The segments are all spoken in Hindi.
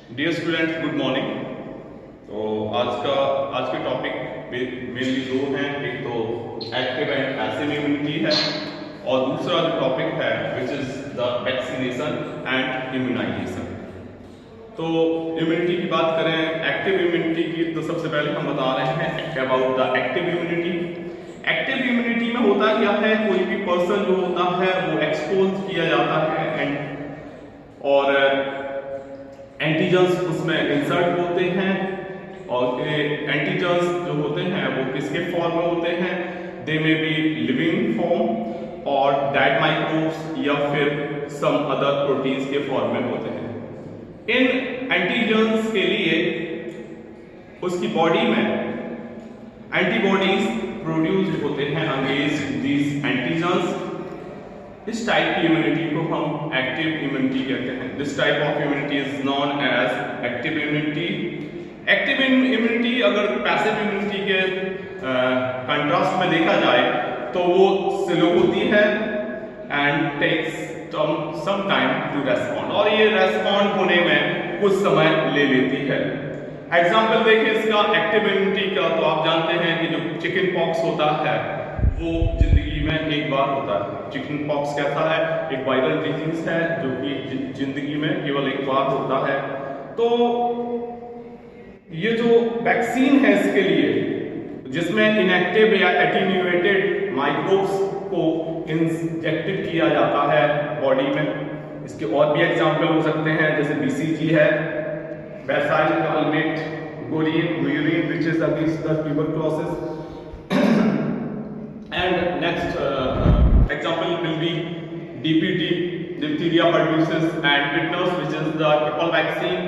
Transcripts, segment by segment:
Dear students, good morning. तो आज के टॉपिक मेनली दो हैं। एक तो एक्टिव एंड पैसिव इम्यूनिटी है और दूसरा जो टॉपिक है which is the vaccination and immunization. तो इम्यूनिटी की बात करें, एक्टिव इम्यूनिटी की, तो सबसे पहले हम बता रहे हैं about the active immunity. Active immunity में होता क्या है, कोई भी पर्सन जो होता है वो एक्सपोज किया जाता है और एंटीजन्स उसमें इंसर्ट होते हैं और एंटीजन्स जो होते हैं वो किसके फॉर्म में होते हैं, दे मे बी लिविंग फॉर्म और डेड माइक्रोब्स या फिर सम अदर प्रोटीन्स के फॉर्म में होते हैं। इन एंटीजन्स के लिए उसकी बॉडी में एंटीबॉडीज प्रोड्यूस होते हैं अगेंस्ट दीज एंटीजन्स। इस टाइप की इम्यूनिटी को हम एक्टिव इम्यूनिटी कहते हैं। This type of immunity is known as active immunity. Active immunity अगर पैसिव इम्यूनिटी के कंट्रास्ट में देखा जाए तो वो स्लो होती है and takes some time to respond, और ये रेस्पॉन्ड होने में कुछ समय ले लेती है। एग्जाम्पल देखें इसका एक्टिव इम्यूनिटी का, तो आप जानते हैं कि जो चिकन पॉक्स होता है वो जिंदगी में एक बार होता है। चिकन पॉक्स कैसा है, एक वायरल डिजीज है जो कि जिंदगी में केवल एक बार होता है। तो ये जो वैक्सीन है इसके लिए, जिसमें इनएक्टिव या एटीन्यूएटेड माइक्रोब्स को इंजेक्टेड किया जाता है बॉडी में। इसके और भी एग्जाम्पल हो सकते हैं, जैसे बीसीजी है, bacille Calmette Guerin murine which is against the tuberculosis. And next example will be DPT, diphtheria pertussis, and tetanus, which is the triple vaccine.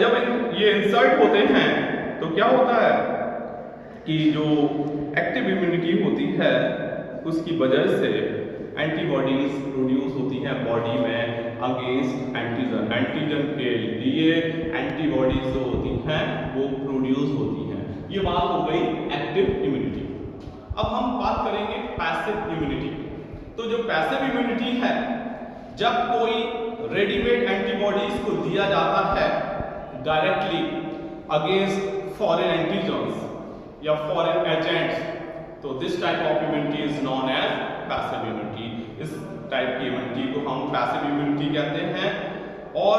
जब ये इंसर्ट होते हैं तो क्या होता है कि जो एक्टिव इम्यूनिटी होती है उसकी वजह से एंटीबॉडीज प्रोड्यूस होती हैं बॉडी में अगेंस्ट एंटीजन। एंटीजन के लिए एंटीबॉडीज जो होती हैं वो प्रोड्यूस होती हैं। ये बात हो गई एक्टिव इम्यूनिटी। अब हम बात करेंगे पैसिव इम्यूनिटी। तो जो पैसिव इम्यूनिटी है, जब कोई रेडीमेड एंटीबॉडीज को दिया जाता है डायरेक्टली अगेंस्ट फॉरेन एंटीजन्स या फॉरेन एजेंट्स, तो this type of immunity is known as passive immunity. इस टाइप की इम्यूनिटी को हम पैसिव इम्यूनिटी कहते हैं। और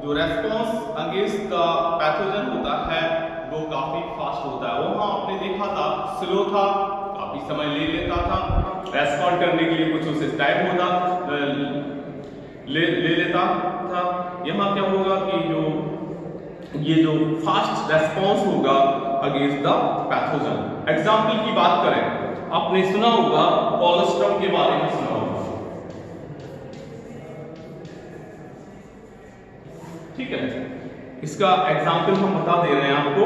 जो रेस्पॉन्स अगेंस्ट द पैथोजन होता है वो काफी फास्ट होता है। वहां आपने देखा था स्लो था, काफी समय ले लेता था रेस्पॉन्ड करने के लिए, कुछ उसे टाइम होता ले लेता था। यहाँ क्या होगा कि ये जो फास्ट रेस्पॉन्स होगा अगेंस्ट द पैथोजन। एग्जाम्पल की बात करें, आपने सुना होगा कोलेस्ट्रॉल के बारे में, सुना होगा, ठीक है। इसका एग्जाम्पल हम बता दे रहे हैं आपको।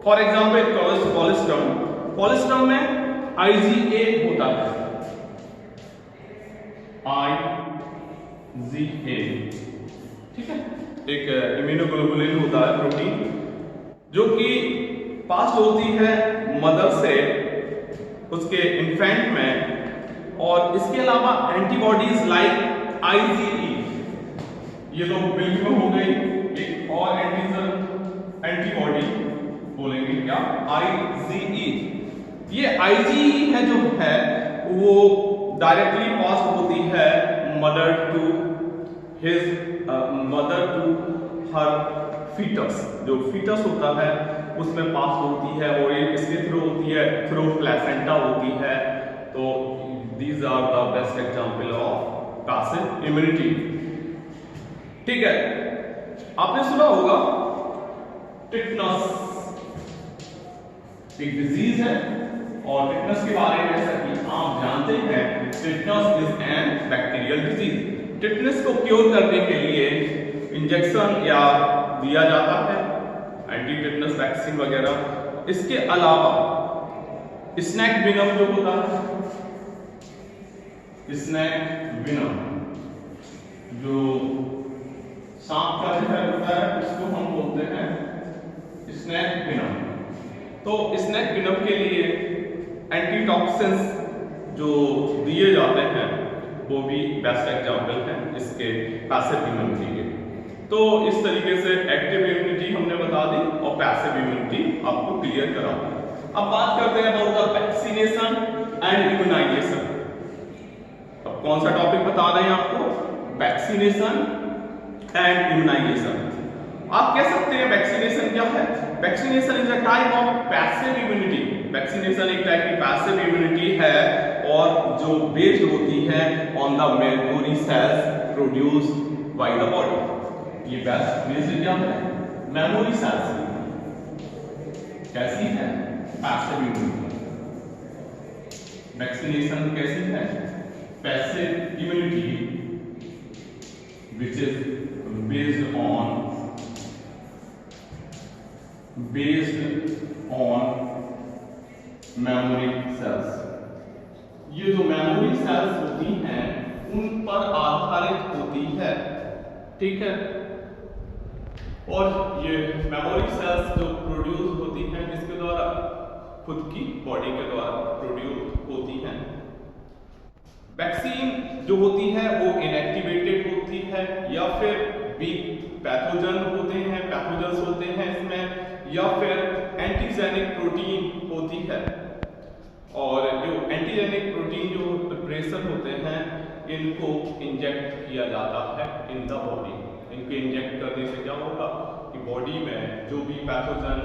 फॉर एग्जाम्पल कोलेस्ट्रॉल में IgA होता है, IgA, ठीक है। एक इम्यूनोग्लोबुलिन होता है प्रोटीन जो कि पास होती है मदर से उसके इन्फेंट में। और इसके अलावा एंटीबॉडीज लाइक IgE, ये तो मिल्क में हो गई। एक और एंटीबॉडी बोलेंगे क्या, IgE। ये IgE है जो है वो डायरेक्टली पास होती है मदर टू हर फीटस। जो फीटस होता है उसमें पास होती है और ये किसके थ्रू होती है, थ्रू प्लेसेंटा होती है। तो these are the best example of passive immunity, ठीक है। आपने सुना होगा टिटनस एक डिजीज है, और टिटनस के बारे में जैसा कि आप जानते हैं, tetanus is an bacterial disease. Tetanus को क्योर करने के लिए इंजेक्शन या दिया जाता है, एंटी टिटनस वैक्सीन वगैरह। इसके अलावा स्नेक विनम जो होता है, स्नेक विनम जो सांप का जहर होता है उसको हम बोलते हैं स्नेक विनम। तो स्नेक विनम के लिए एंटीटॉक्सिन्स जो दिए जाते हैं वो भी बेस्ट एग्जाम्पल है इसके पैसिव इम्यूनिटी के। तो इस तरीके से एक्टिव इम्यूनिटी हमने बता दी और पैसिव इम्यूनिटी आपको क्लियर करा दी। अब बात करते हैं about the vaccination and immunization. अब कौन सा टॉपिक बता रहे हैं आपको? Vaccination and immunization. आप कह सकते हैं वैक्सीनेशन क्या है? Vaccination is a type of passive immunity. Vaccination एक टाइप की पैसिव इम्यूनिटी है और जो बेस्ड होती है on the memory cells produce by the body. ये बेस्ड क्या है? मेमोरी सेल्स कैसी है? Passive immunity. वैक्सीनेशन कैसी है? Passive immunity which is based on memory cells। ये जो मेमोरी सेल्स होती हैं उन पर आधारित होती है, ठीक है। और ये मेमोरी सेल्स जो प्रोड्यूस होती हैं किसके द्वारा? खुद की बॉडी के द्वारा प्रोड्यूस होती हैं। वैक्सीन जो होती है वो इनएक्टिवेटेड होती है या फिर वीक पैथोजन होते हैं, पैथोजन्स होते हैं इसमें, या फिर एंटीजेनिक प्रोटीन होती है। और जो एंटीजेनिक प्रोटीन जो प्रिपरेशन होते हैं इनको इंजेक्ट किया जाता है इन द बॉडी। इनको इंजेक्ट करने से क्या होगा कि बॉडी में जो भी पैथोजन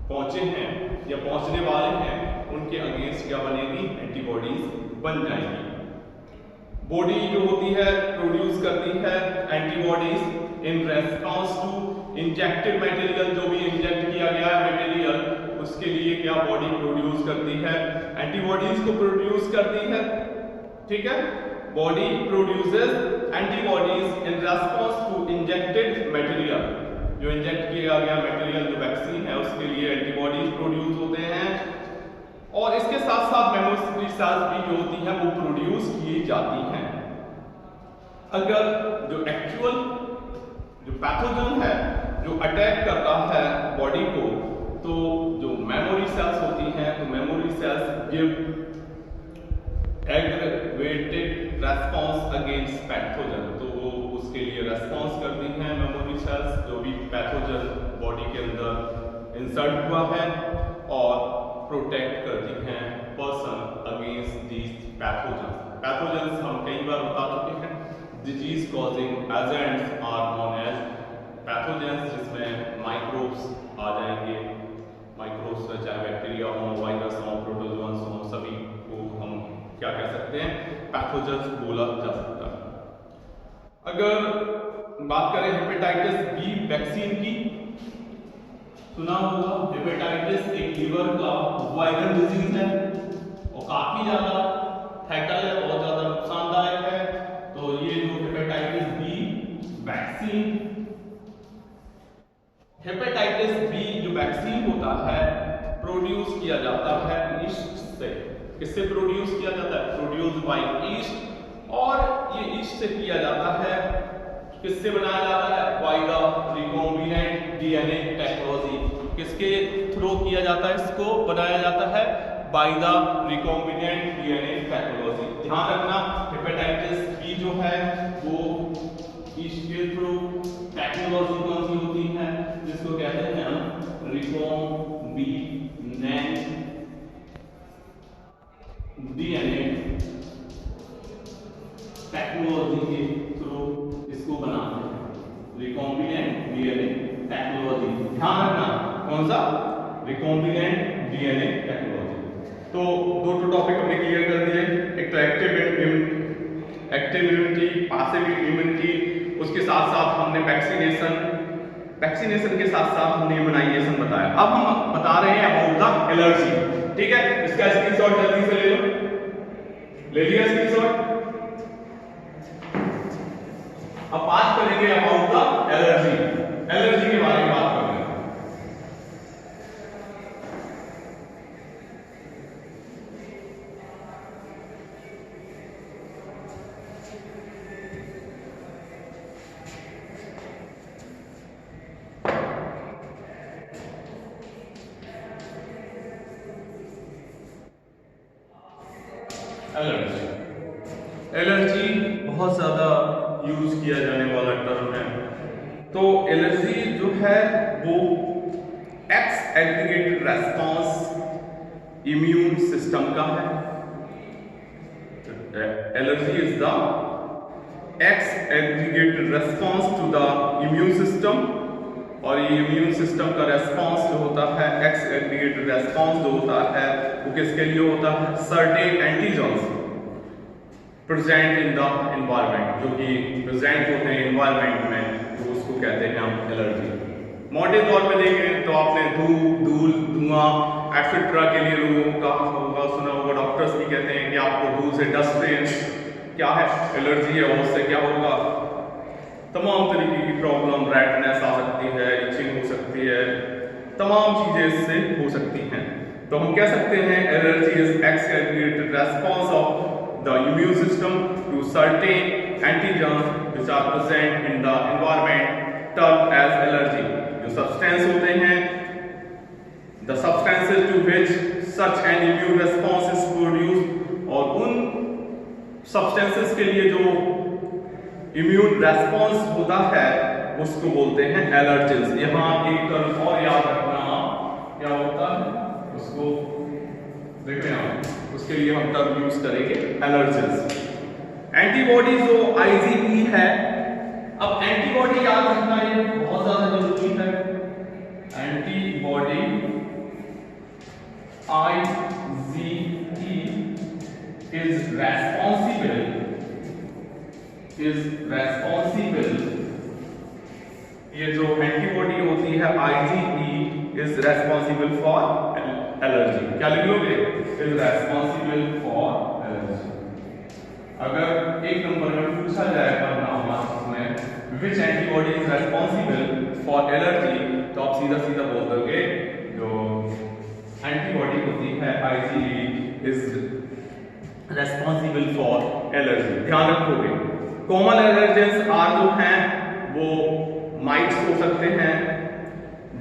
पहुंचे हैं या पहुंचने वाले हैं उनके अगेंस्ट क्या बनेगी? एंटीबॉडीज बन जाएंगी। बॉडी जो होती है प्रोड्यूस करती है antibodies in response to injected material. जो भी इंजेक्ट किया गया है मटेरियल उसके लिए क्या बॉडी प्रोड्यूस करती है? एंटीबॉडीज को प्रोड्यूस करती है, ठीक है। Body produces antibodies in response to injected material. जो इंजेक्ट किया गया मटेरियल जो वैक्सीन है उसके लिए एंटीबॉडीज प्रोड्यूस होते हैं। और इसके साथ साथ मेमोरी सेल्स भी जो होती हैं वो प्रोड्यूस की जाती हैं। अगर जो एक्चुअल जो पैथोजन है जो अटैक करता है बॉडी को, तो जो मेमोरी सेल्स होती हैं तो memory cells give aggravated response against pathogen. तो वो उसके लिए रेस्पॉन्स करती हैं मेमोरी सेल्स जो भी पैथोजन बॉडी के अंदर इंसर्ट हुआ है, और प्रोटेक्ट करती हैं person against these pathogens. Pathogens हम कई बार बता चुके हैं, disease causing agents are known as pathogens, जिसमें माइक्रोब्स आ जाएंगे। माइक्रोब्स चाहे बैक्टीरिया हो, वायरस हो, प्रोटोजोअन्स हो, सभी को हम क्या कह सकते हैं? पैथोजन्स बोला जा सकता है। अगर बात करें हेपेटाइटिस बी वैक्सीन की, सुना होगा हेपेटाइटिस एक लीवर का वायरल डिजीज है और काफी ज्यादा फैटल है, बहुत ज्यादा नुकसानदायक है। तो ये जो hepatitis B vaccine, hepatitis B जो वैक्सीन होता है प्रोड्यूस किया जाता है ईस्ट से। किससे प्रोड्यूस किया जाता है? Produce by east. और ये ईस्ट से किया जाता है, किससे बनाया जाता है? By the recombinant DNA technology. किसके थ्रू किया जाता है? इसको बनाया जाता है by the recombinant DNA technology. ध्यान रखना हेपेटाइटिस बी जो है वो ईस्ट के थ्रू टेक्नोलॉजी कौन सी होती है? जिसको कहते हैं हम रिकॉम्बिनेंट डीएनए टेक्नोलॉजी के थ्रू इसको बनाते हैं रिकॉम्बिनेंट डीएनए टेक्नोलॉजी। ध्यान रखना कौन सा? Recombinant DNA technology. तो दो टॉपिक हमने क्लियर कर दिए, एक तो एक्टिव इम्यूनिटी, पैसिव इम्यूनिटी, उसके साथ साथ हमने वैक्सीनेशन के साथ साथ हमने इम्यूनाइजेशन बताया। अब हम बता रहे हैं अबाउट द एलर्जी, ठीक है। इसका स्क्रीनशॉट जल्दी से ले लो, ले लिया स्क्रीनशॉट। अब बात करेंगे अबाउट द एलर्जी, एलर्जी के बारे में बात करेंगे। एलर्जी बहुत ज्यादा यूज किया जाने वाला टर्म है तो एलर्जी जो है वो exaggerated response immune system का है। Allergy is the exaggerated response to the immune system, और ये इम्यून सिस्टम का रेस्पॉन्स जो होता है, एक्स एग्रीगेटेड रेस्पॉन्स जो होता है वो किसके लिए होता है? Certain antigens present in the environment, जो कि प्रेजेंट होते हैं एनवायरनमेंट में, तो उसको कहते हैं हम एलर्जी। मोटे तौर पे देखें तो आपने धूप, धूल, धुआं एक्सेट्रा के लिए लोगों का होगा, सुना होगा, डॉक्टर्स भी कहते हैं कि आपको धूल से, डस्ट से क्या है, एलर्जी है, और उससे क्या होगा, तमाम तरीके की प्रॉब्लम, रेडनेस आ सकती है, इचिंग हो सकती है, तमाम चीजें इससे हो सकती हैं। तो हम कह सकते हैं allergy is x aggregated response of the immune system to certain antigens which are present in the environment termed as allergy। जो substance होते हैं, the substances to which such an immune response is produced, और उन substances के लिए जो immune response होता है उसको बोलते हैं allergens। यहाँ एक टर्म और याद रखना, क्या होता है उसको देखें आप, उसके लिए हम टर्म यूज करेंगे एलर्जेंस। एंटीबॉडी जो आईजीई है, अब एंटीबॉडी याद रखना ये बहुत ज्यादा जरूरी है। एंटीबॉडी आईजीई इज रेस्पॉन्सिबल, ये जो एंटीबॉडी होती है IgE is responsible for allergy. क्या लिख लोगे? Is responsible for allergy. अगर एक नंबर में पूछा जाएगा नाम में which antibody is responsible for allergy, तो आप सीधा सीधा बोल दोगे जो एंटीबॉडी होती है IgE is responsible for allergy. ध्यान रखोगे। कॉमन एलर्जेंस आर जो हैं वो माइट्स हो सकते हैं,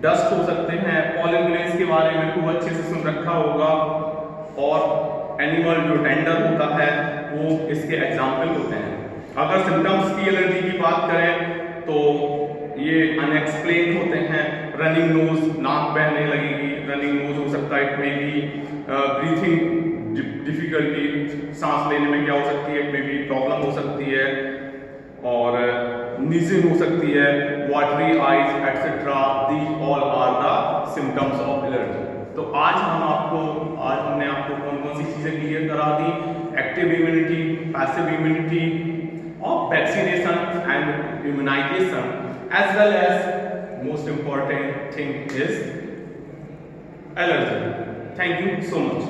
डस्ट हो सकते हैं, पॉलन ग्रेन्स के बारे में खूब अच्छे से सुन रखा होगा, और एनिमल जो टेंडर होता है वो इसके एग्जाम्पल होते हैं। अगर सिम्टम्स की एलर्जी की बात करें तो ये अनएक्सप्लेन होते हैं। रनिंग नोज, नाक बहने लगेगी, रनिंग नोज हो सकता है, it may be breathing difficulty, सांस लेने में क्या हो सकती है, इट मे बी प्रॉब्लम हो सकती है, और नीजिंग हो सकती है, watery eyes etcetera, these all are the symptoms of allergy. तो आज हमने आपको कौन कौन सी चीजें क्लियर करा दी? एक्टिव इम्यूनिटी, पैसिव इम्यूनिटी, और vaccination and immunization, as well as most important thing is allergy. Thank you so much.